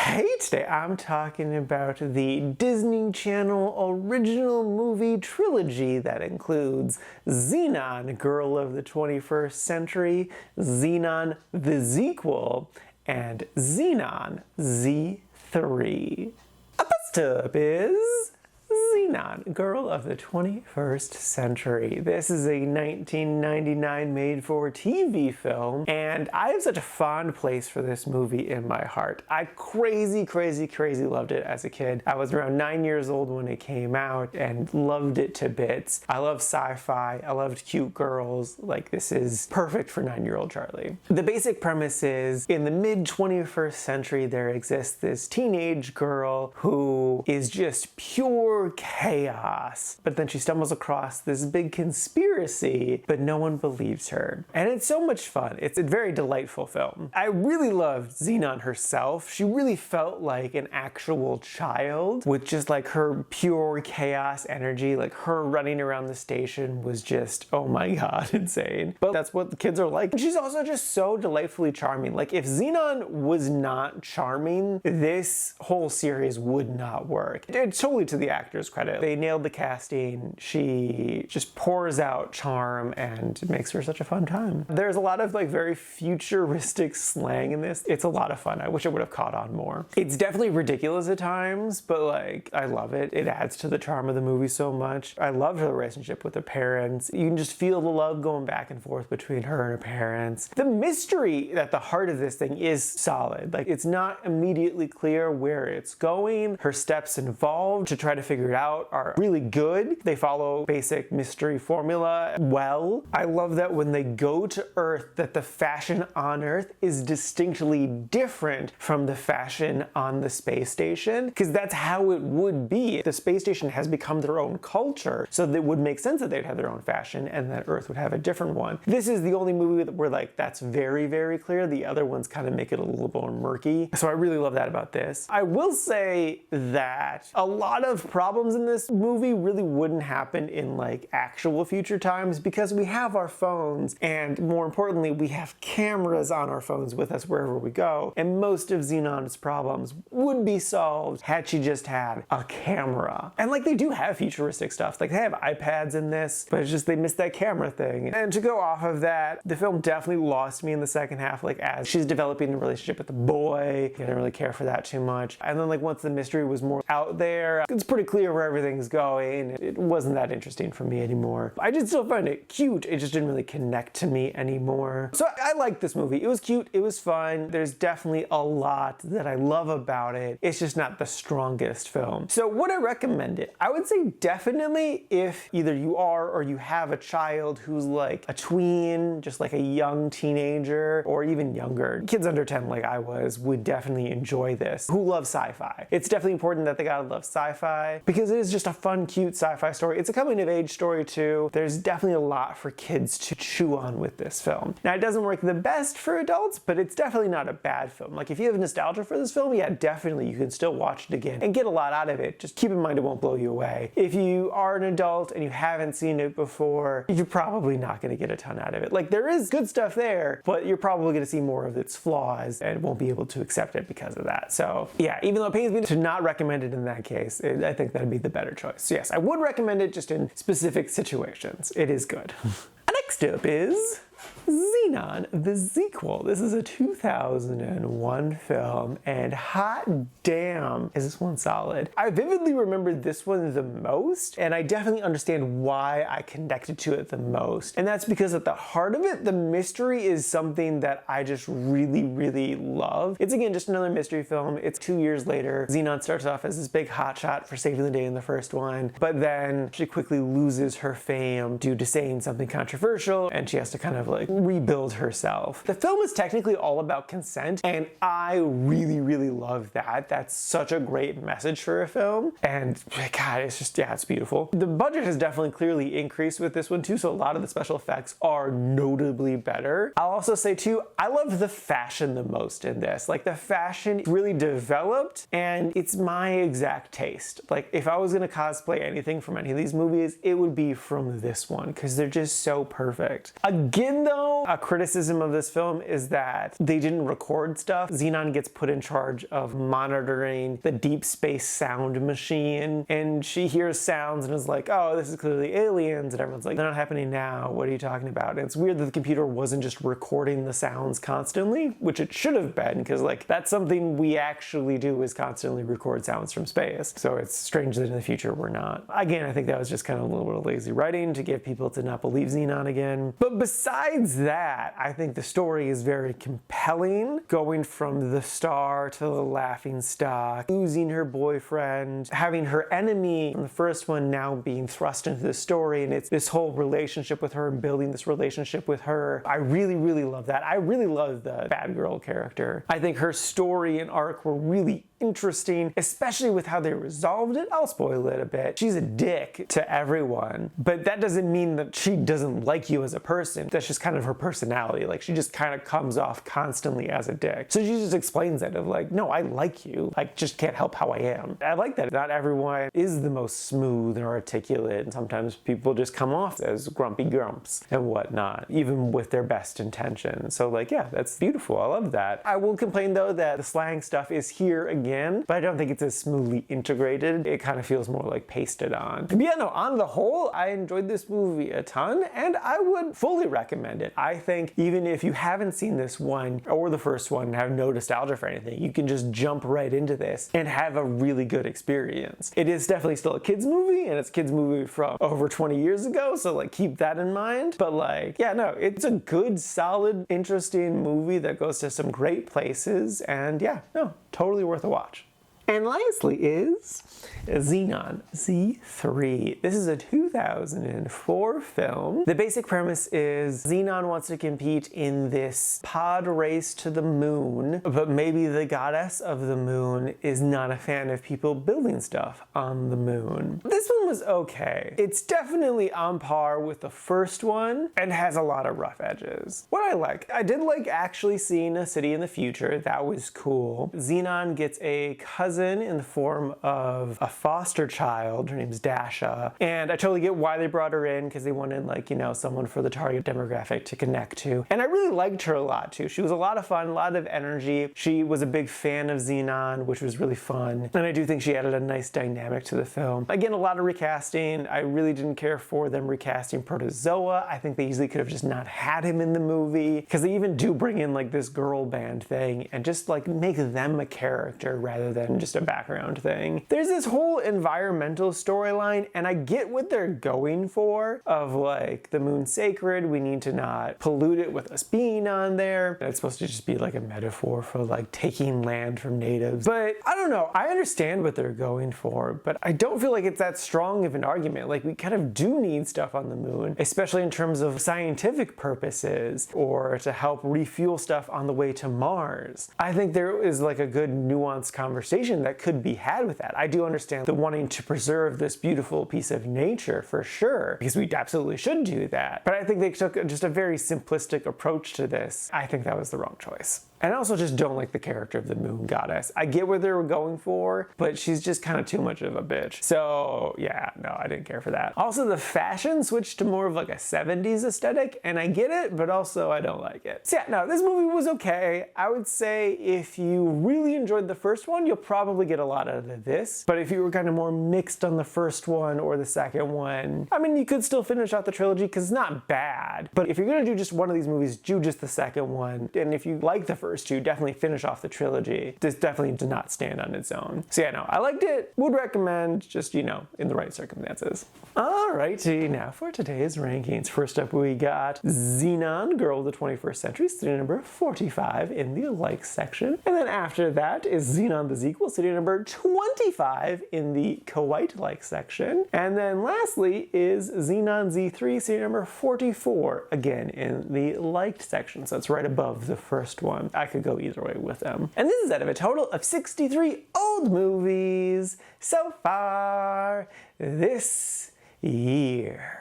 Hey, today I'm talking about the Disney Channel original movie trilogy that includes Zenon, Girl of the 21st Century, Zenon the Zequel, and Zenon Z3. First up is Zenon, Girl of the 21st Century. This is a 1999 made-for-TV film, and I have such a fond place for this movie in my heart. I crazy loved it as a kid. I was around 9 years old when it came out and loved it to bits. I love sci-fi, I loved cute girls, like this is perfect for 9-year-old Charlie. The basic premise is, in the mid-21st century there exists this teenage girl who is just pure chaos. But then she stumbles across this big conspiracy, but no one believes her. And it's so much fun. It's a very delightful film. I really loved Zenon herself. She really felt like an actual child with just like her pure chaos energy. Like her running around the station was just, oh my god, insane. But that's what the kids are like. And she's also just so delightfully charming. Like if Zenon was not charming, this whole series would not work. It's totally to the actor's credit. They nailed the casting. She just pours out charm and it makes her such a fun time. There's a lot of like very futuristic slang in this. It's a lot of fun. I wish I would have caught on more. It's definitely ridiculous at times, but like I love it. It adds to the charm of the movie so much. I love her relationship with her parents. You can just feel the love going back and forth between her and her parents. The mystery at the heart of this thing is solid. Like it's not immediately clear where it's going. Her steps involved to try to figure it out are really good. They follow basic mystery formula well. I love that when they go to Earth, that the fashion on Earth is distinctly different from the fashion on the space station, because that's how it would be. The space station has become their own culture, so it would make sense that they'd have their own fashion and that Earth would have a different one. This is the only movie where like that's very clear. The other ones kind of make it a little more murky. So I really love that about this. I will say that a lot of problems in this movie really wouldn't happen in like actual future times because we have our phones, and more importantly we have cameras on our phones with us wherever we go, and most of Zenon's problems would be solved had she just had a camera. And like they do have futuristic stuff, like they have iPads in this, but it's just they missed that camera thing. And to go off of that, the film definitely lost me in the second half, like as she's developing a relationship with the boy. I didn't really care for that too much. And then like once the mystery was more out there, it's pretty clear where everything's going. It wasn't that interesting for me anymore. I did still find it cute, it just didn't really connect to me anymore. So I liked this movie. It was cute, it was fun. There's definitely a lot that I love about it. It's just not the strongest film. So would I recommend it? I would say definitely if either you are or you have a child who's like a tween, just like a young teenager, or even younger. Kids under 10 like I was would definitely enjoy this, who love sci-fi. It's definitely important that they gotta love sci-fi because it is just a fun, cute sci-fi story. It's a coming of age story too. There's definitely a lot for kids to chew on with this film. Now it doesn't work the best for adults, but it's definitely not a bad film. Like if you have nostalgia for this film, yeah, definitely you can still watch it again and get a lot out of it. Just keep in mind it won't blow you away. If you are an adult and you haven't seen it before, you're probably not gonna get a ton out of it. Like there is good stuff there, but you're probably gonna see more of its flaws and won't be able to accept it because of that. So yeah, even though it pains me to not recommend it in that case, I think that'd be the better choice. So yes, I would recommend it just in specific situations. It is good. Next up is Zenon the Zequel. This is a 2001 film, and hot damn is this one solid. I vividly remember this one the most, and I definitely understand why I connected to it the most. And that's because at the heart of it, the mystery is something that I just really love. It's again just another mystery film. It's 2 years later. Zenon starts off as this big hotshot for saving the day in the first one, but then she quickly loses her fame due to saying something controversial, and she has to kind of like rebuild herself. The film is technically all about consent, and I really love that. That's such a great message for a film, and god, it's just, yeah, it's beautiful. The budget has definitely clearly increased with this one too, so a lot of the special effects are notably better. I'll also say too, I love the fashion the most in this. Like the fashion really developed, and it's my exact taste. Like if I was gonna cosplay anything from any of these movies, it would be from this one, because they're just so perfect. Again though, now. A criticism of this film is that they didn't record stuff. Zenon gets put in charge of monitoring the deep space sound machine, and she hears sounds and is like, oh, this is clearly aliens, and everyone's like, they're not happening now, what are you talking about? And it's weird that the computer wasn't just recording the sounds constantly, which it should have been, because like that's something we actually do, is constantly record sounds from space. So it's strange that in the future we're not. Again, I think that was just kind of a little bit of lazy writing to get people to not believe Zenon again. But besides that, I think the story is very compelling, going from the star to the laughing stock, losing her boyfriend, having her enemy from the first one now being thrust into the story, and it's this whole relationship with her and building this relationship with her. I really, really love that. I really love the bad girl character. I think her story and arc were really interesting, especially with how they resolved it. I'll spoil it a bit. She's a dick to everyone, but that doesn't mean that she doesn't like you as a person. That's just kind of her personality. Like, she just kind of comes off constantly as a dick. So she just explains it of like, no, I like you. I just can't help how I am. I like that. Not everyone is the most smooth or articulate, and sometimes people just come off as grumpy grumps and whatnot, even with their best intentions. So like, yeah, that's beautiful. I love that. I will complain though that the slang stuff is here again, but I don't think it's as smoothly integrated. It kind of feels more like pasted on. But yeah, no, on the whole, I enjoyed this movie a ton, and I would fully recommend it. I think even if you haven't seen this one or the first one and have no nostalgia for anything, you can just jump right into this and have a really good experience. It is definitely still a kids movie, and it's a kids movie from over 20 years ago, so like keep that in mind. But like, yeah, no, it's a good, solid, interesting movie that goes to some great places, and yeah, no, totally worth a watch. And lastly is Zenon Z3. This is a 2004 film. The basic premise is Zenon wants to compete in this pod race to the moon, but maybe the goddess of the moon is not a fan of people building stuff on the moon. This one was okay. It's definitely on par with the first one and has a lot of rough edges. What I did like actually seeing a city in the future. That was cool. Zenon gets a cousin in the form of a foster child. Her name's Dasha, and I totally get why they brought her in, because they wanted, like, you know, someone for the target demographic to connect to. And I really liked her a lot too. She was a lot of fun, a lot of energy. She was a big fan of Zenon, which was really fun, and I do think she added a nice dynamic to the film. Again, a lot of recasting. I really didn't care for them recasting Protozoa. I think they easily could have just not had him in the movie, because they even do bring in like this girl band thing and just like make them a character rather than just a background thing. There's this whole environmental storyline, and I get what they're going for, of like, the moon's sacred, we need to not pollute it with us being on there. And it's supposed to just be like a metaphor for like taking land from natives. But I don't know, I understand what they're going for, but I don't feel like it's that strong of an argument. Like, we kind of do need stuff on the moon, especially in terms of scientific purposes, or to help refuel stuff on the way to Mars. I think there is like a good nuanced conversation that could be had with that. I do understand the wanting to preserve this beautiful piece of nature for sure, because we absolutely should do that. But I think they took just a very simplistic approach to this. I think that was the wrong choice. And I also just don't like the character of the moon goddess. I get what they were going for, but she's just kind of too much of a bitch. So yeah, no, I didn't care for that. Also, the fashion switched to more of like a 70s aesthetic, and I get it, but also I don't like it. So yeah, no, this movie was okay. I would say if you really enjoyed the first one, you'll probably get a lot out of this. But if you were kind of more mixed on the first one or the second one, I mean, you could still finish out the trilogy because it's not bad. But if you're gonna do just one of these movies, do just the second one. And if you like the first two, definitely finish off the trilogy. This definitely did not stand on its own. So yeah, no, I liked it. Would recommend, just, you know, in the right circumstances. Alrighty, now for today's rankings. First up, we got Zenon, Girl of the 21st Century, sitting number 45 in the like section. And then after that is Zenon the Zequel, sitting number 25 in the quite like section. And then lastly is Zenon Z3, sitting number 44, again in the liked section. So it's right above the first one. I could go either way with them. And this is out of a total of 63 old movies so far this year.